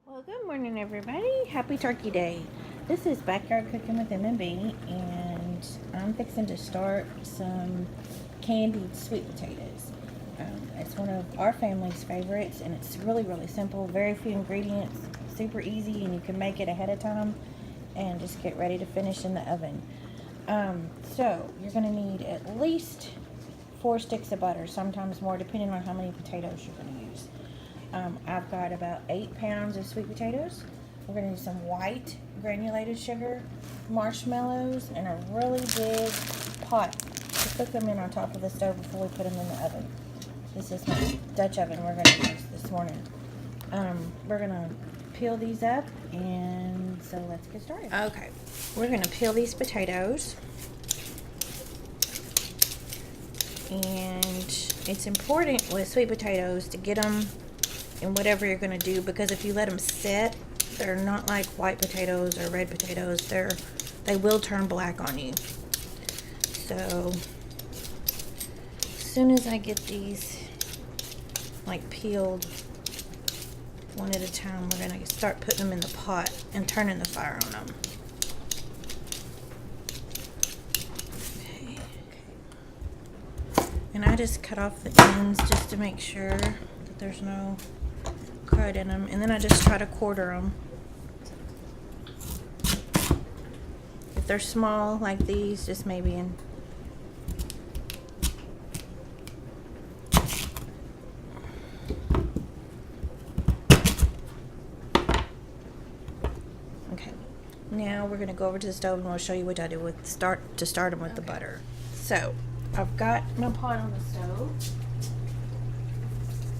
Well, good morning, everybody. Happy Turkey Day. This is Backyard Cooking with M&B, and I'm fixing to start some candied sweet potatoes. It's one of our family's favorites, and it's really, really simple. Very few ingredients, super easy, and you can make it ahead of time and just get ready to finish in the oven. So you're going to need at least 4 sticks of butter, sometimes more, depending on how many potatoes you're going to use. I've got about 8 pounds of sweet potatoes. We're going to use some white granulated sugar, marshmallows, and a really big pot to cook them in on top of the stove before we put them in the oven. This is my Dutch oven we're going to use this morning. We're going to peel these up, and so let's get started. Okay, we're going to peel these potatoes. And it's important with sweet potatoes to get them in whatever you're going to do, because if you let them sit, they're not like white potatoes or red potatoes. They will turn black on you. So as soon as I get these like peeled one at a time, we're going to start putting them in the pot and turning the fire on them. And I just cut off the ends just to make sure that there's no crud in them. And then I just try to quarter them. If they're small like these, just maybe in okay. Now we're gonna go over to the stove and we'll show you what I do with start them with the butter. So I've got my pot on the stove.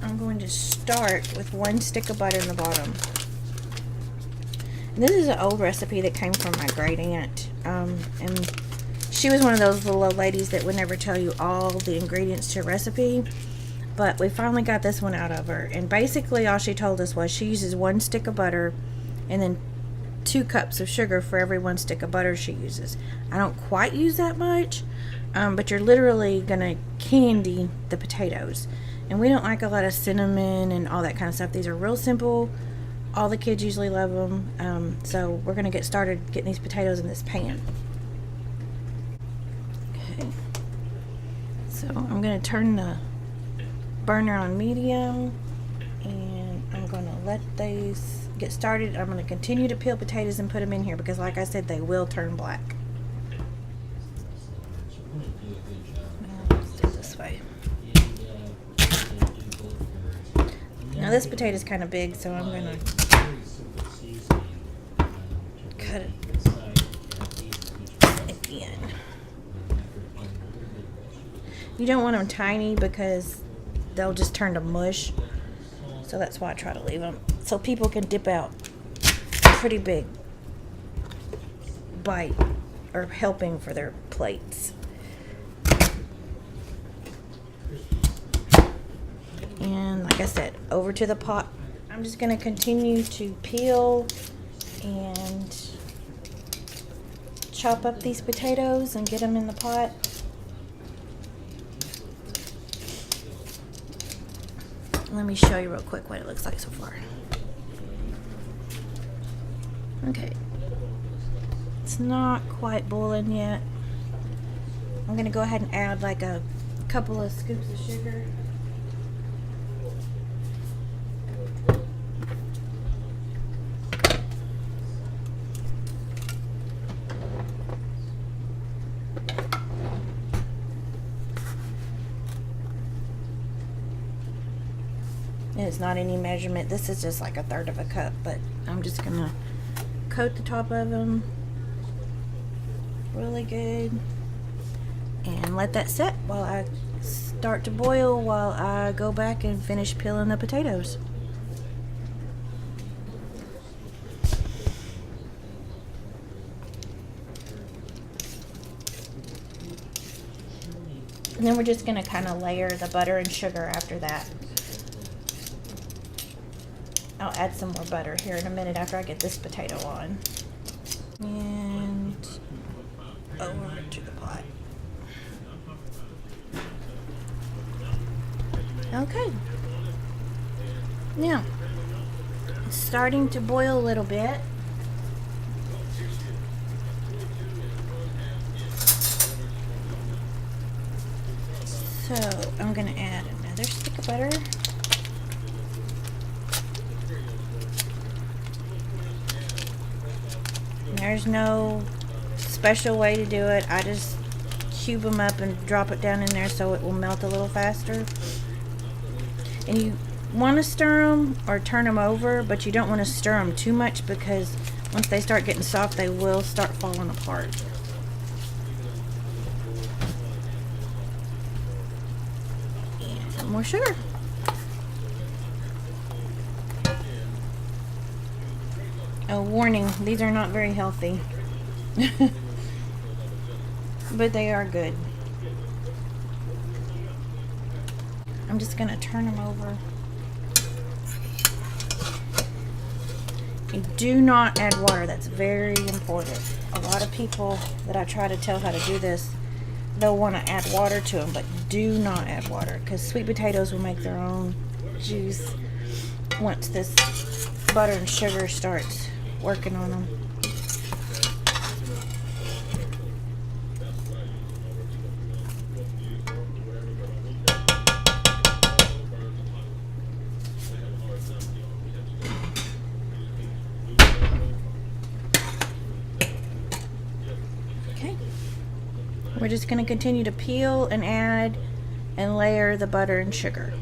I'm going to start with 1 stick of butter in the bottom. And this is an old recipe that came from my great aunt. And she was one of those little old ladies that would never tell you all the ingredients to a recipe. But we finally got this one out of her. And basically all she told us was she uses 1 stick of butter and then 2 cups of sugar for every 1 stick of butter she uses. I don't quite use that much. But you're literally gonna candy the potatoes, and we don't like a lot of cinnamon and all that kind of stuff. These are real simple. All the kids usually love them. So we're gonna get started getting these potatoes in this pan. Okay, so I'm gonna turn the burner on medium, and I'm gonna let these get started. I'm gonna continue to peel potatoes and put them in here because, like I said, they will turn black. Now this potato is kind of big, so I'm going to cut it at the end. You don't want them tiny because they'll just turn to mush, so that's why I try to leave them so people can dip out a pretty big bite or helping for their plates. And like I said, over to the pot. I'm just going to continue to peel and chop up these potatoes and get them in the pot. Let me show you real quick what it looks like so far. Okay. It's not quite boiling yet. I'm going to go ahead and add like a couple of scoops of sugar. And it's not any measurement. This is just like 1/3 of a cup, but I'm just gonna coat the top of them really good and let that set while I start to boil, while I go back and finish peeling the potatoes. And then we're just gonna kind of layer the butter and sugar after that. I'll add some more butter here in a minute after I get this potato on. And over to the pot. Okay. Now, It's starting to boil a little bit. So I'm gonna add another stick of butter. There's no special way to do it. I just cube them up and drop it down in there so it will melt a little faster. And you want to stir them or turn them over, but you don't want to stir them too much because once they start getting soft, they will start falling apart. And some more sugar. Oh, warning, these are not very healthy. But they are good. I'm just going to turn them over. And do not add water. That's very important. A lot of people that I try to tell how to do this, they'll want to add water to them, but do not add water because sweet potatoes will make their own juice once this butter and sugar starts working on them. Okay, we're just going to continue to peel and add and layer the butter and sugar.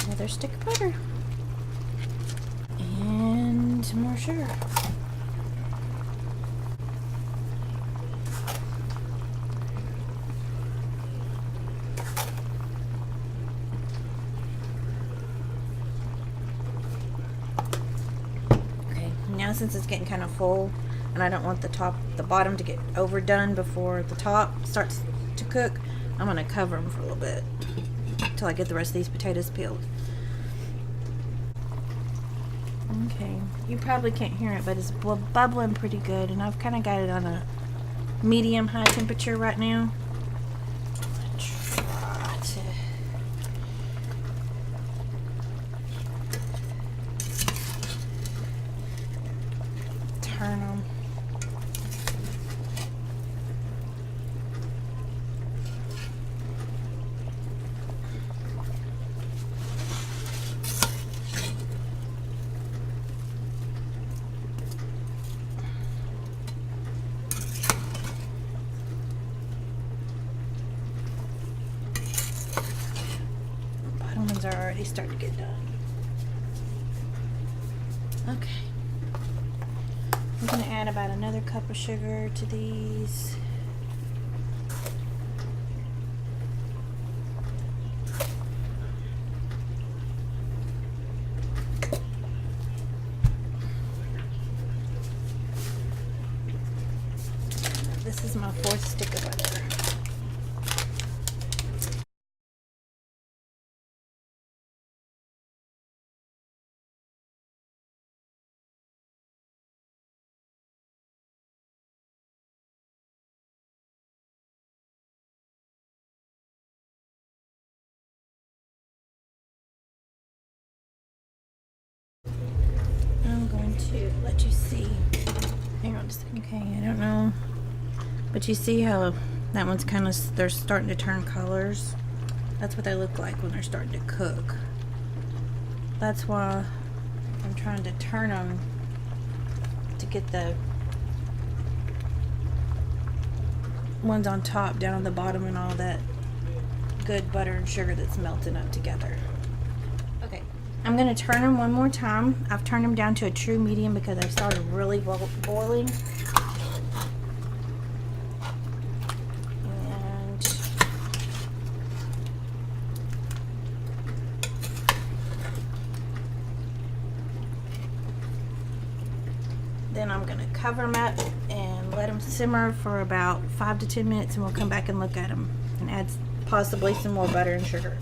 Another stick of butter and some more sugar. Okay, now since it's getting kind of full and I don't want the bottom to get overdone before the top starts to cook, I'm going to cover them for a little bit until I get the rest of these potatoes peeled. Okay, you probably can't hear it, but it's bubbling pretty good, and I've kind of got it on a medium-high temperature right now. I'm gonna try to turn them. Are already starting to get done. Okay, I'm going to add about another cup of sugar to these. This is my 4th stick of butter. I'm going to let you see. Hang on just a second. Okay, I don't know, but you see how that one's kind of, they're starting to turn colors. That's what they look like when they're starting to cook. That's why I'm trying to turn them to get the ones on top down on the bottom and all that good butter and sugar that's melting up together. Okay, I'm going to turn them one more time. I've turned them down to a true medium because I've started really boiling. And cover them up and let them simmer for about 5 to 10 minutes, and we'll come back and look at them and add possibly some more butter and sugar.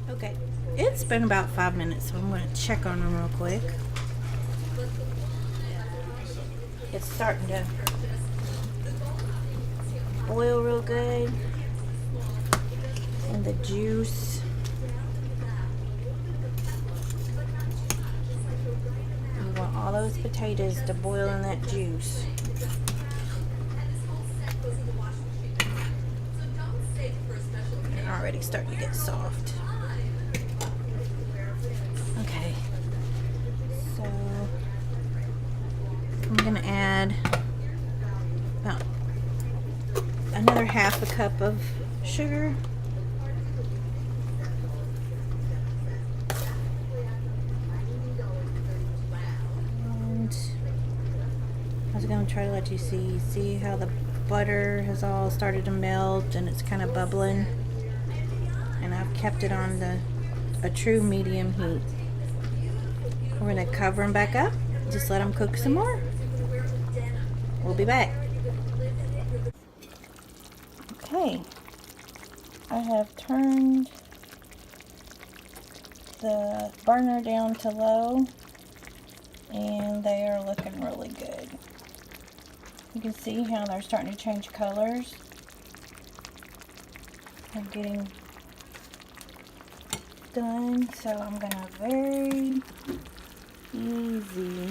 Okay, it's been about 5 minutes, so I'm going to check on them real quick. It's starting to boil real good, and the juice. You want all those potatoes to boil in that juice. They're already starting to get soft. Okay, so I'm going to add about another half a cup of sugar. And I was going to try to let you see how the butter has all started to melt and it's kind of bubbling. And I've kept it on a true medium heat. We're going to cover them back up. Just let them cook some more. We'll be back. Okay, I have turned the burner down to low, and they are looking really good. You can see how they're starting to change colors. They're getting done, so I'm gonna very easy.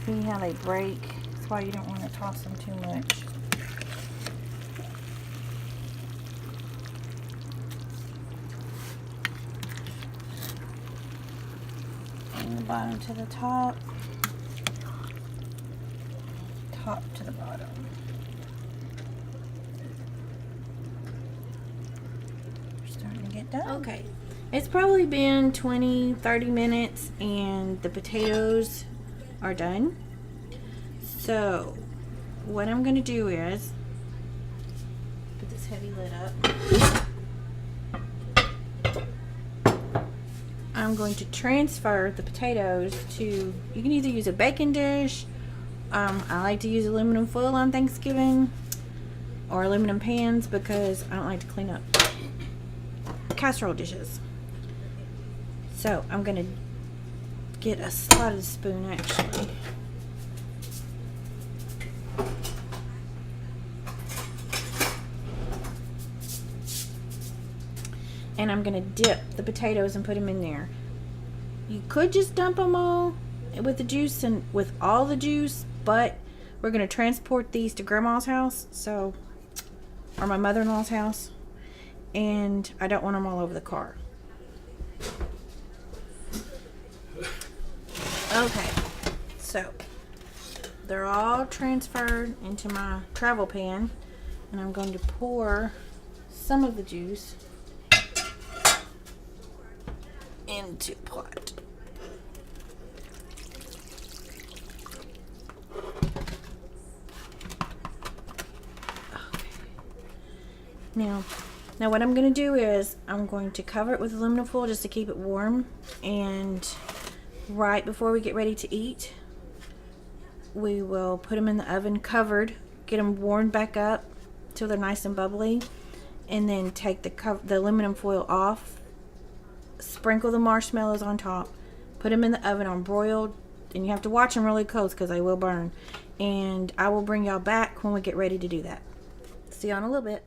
See how they break? That's why you don't want to toss them too much. From the bottom to the top, top to the bottom. We're starting to get done. Okay, it's probably been 20-30 minutes and the potatoes are done. So what I'm going to do is put this heavy lid up. I'm going to transfer the potatoes to, you can either use a baking dish. I like to use aluminum foil on Thanksgiving, or aluminum pans because I don't like to clean up casserole dishes. So I'm going to get a slotted spoon actually. And I'm going to dip the potatoes and put them in there. You could just dump them all with the juice and with all the juice, but we're going to transport these to Grandma's house, so, or my mother-in-law's house, and I don't want them all over the car. Okay, so they're all transferred into my travel pan, and I'm going to pour some of the juice into a pot. Okay. Now what I'm going to do is I'm going to cover it with aluminum foil just to keep it warm, and right before we get ready to eat, we will put them in the oven covered, get them warmed back up till they're nice and bubbly, and then take the aluminum foil off, sprinkle the marshmallows on top, put them in the oven on broiled, and you have to watch them really close because they will burn. And I will bring y'all back when we get ready to do that. See you in a little bit.